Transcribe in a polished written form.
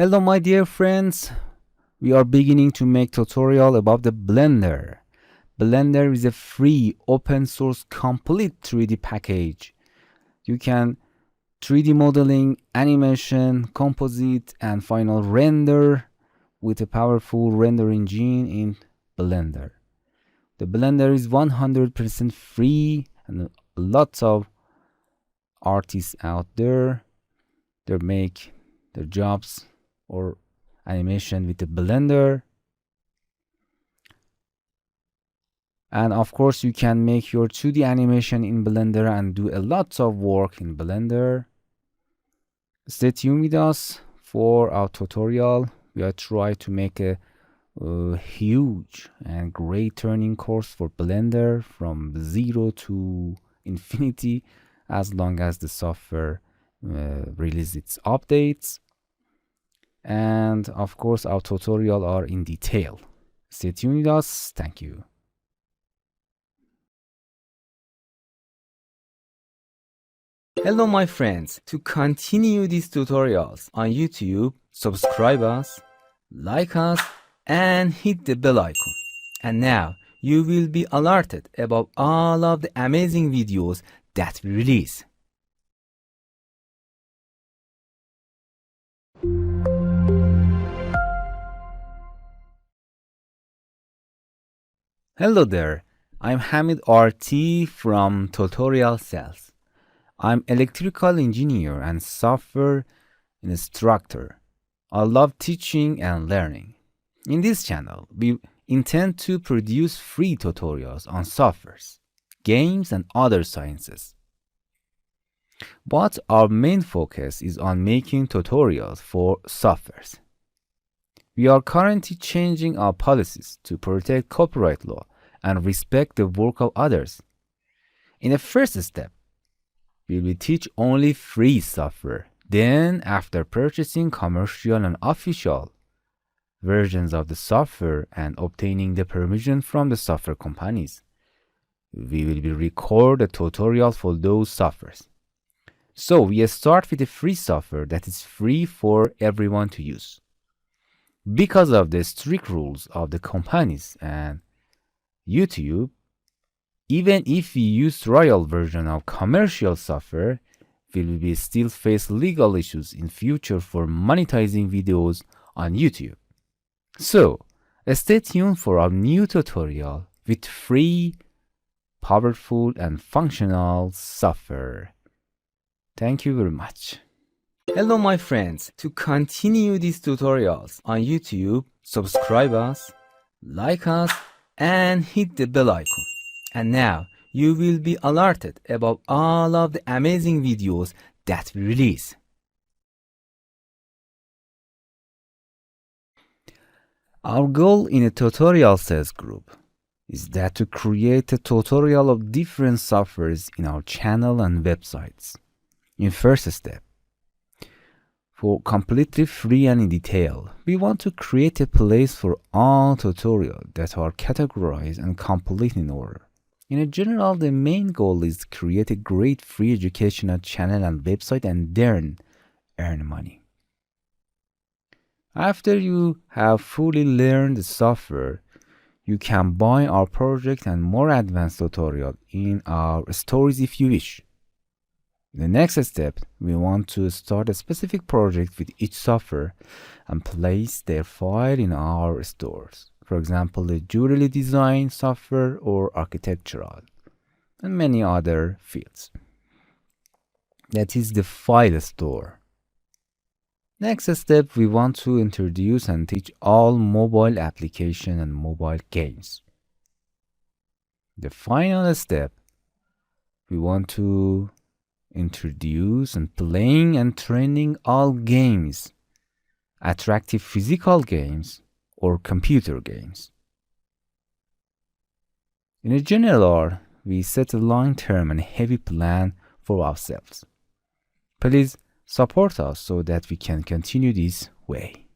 Hello my dear friends, we are beginning to make tutorial about the Blender. Blender is a free open source complete 3D package. You can 3D modeling, animation, composite and final render with a powerful render engine in Blender. The Blender is 100% free and lots of artists out there that make their jobs or animation with the Blender. And of course you can make your 2D animation in Blender and do a lot of work in Blender. Stay tuned with us for our tutorial. We are trying to make a huge and great turning course for Blender from 0 to infinity as long as the software releases its updates. And of course our tutorial are in detail. Stay tuned with us. Thank you. Hello my friends. To continue these tutorials on YouTube, subscribe us, like us and hit the bell icon. And now you will be alerted about all of the amazing videos that we release. Hello there, I'm Hamid RT from TutorialCells. I'm electrical engineer and software instructor. I love teaching and learning. In this channel, we intend to produce free tutorials on softwares, games and other sciences. But our main focus is on making tutorials for softwares. We are currently changing our policies to protect copyright law and respect the work of others. In the first step, we will teach only free software. Then, after purchasing commercial and official versions of the software and obtaining the permission from the software companies, we will record a tutorial for those softwares. So, we start with the free software that is free for everyone to use. Because of the strict rules of the companies and YouTube, even if we use trial version of commercial software, we will still face legal issues in future for monetizing videos on YouTube. So, stay tuned for our new tutorial with free, powerful and functional software. Thank you very much. Hello my friends. To continue these tutorials on YouTube, subscribe us, like us and hit the bell icon. And now you will be alerted about all of the amazing videos that we release. Our goal in a TutorialCells group is that to create a tutorial of different softwares in our channel and websites. In first step, for completely free and in detail, we want to create a place for all tutorials that are categorized and complete in order. In general, the main goal is to create a great free educational channel and website and then earn money. After you have fully learned the software, you can buy our project and more advanced tutorial in our stores if you wish. In the next step, we want to start a specific project with each software and place their file in our stores. For example, the jewelry design software or architectural, and many other fields. That is the file store. Next step, we want to introduce and teach all mobile application and mobile games. The final step, we want to introduce and playing and training all games, attractive physical games or computer games. In a general, we set a long-term and heavy plan for ourselves. Please support us so that we can continue this way.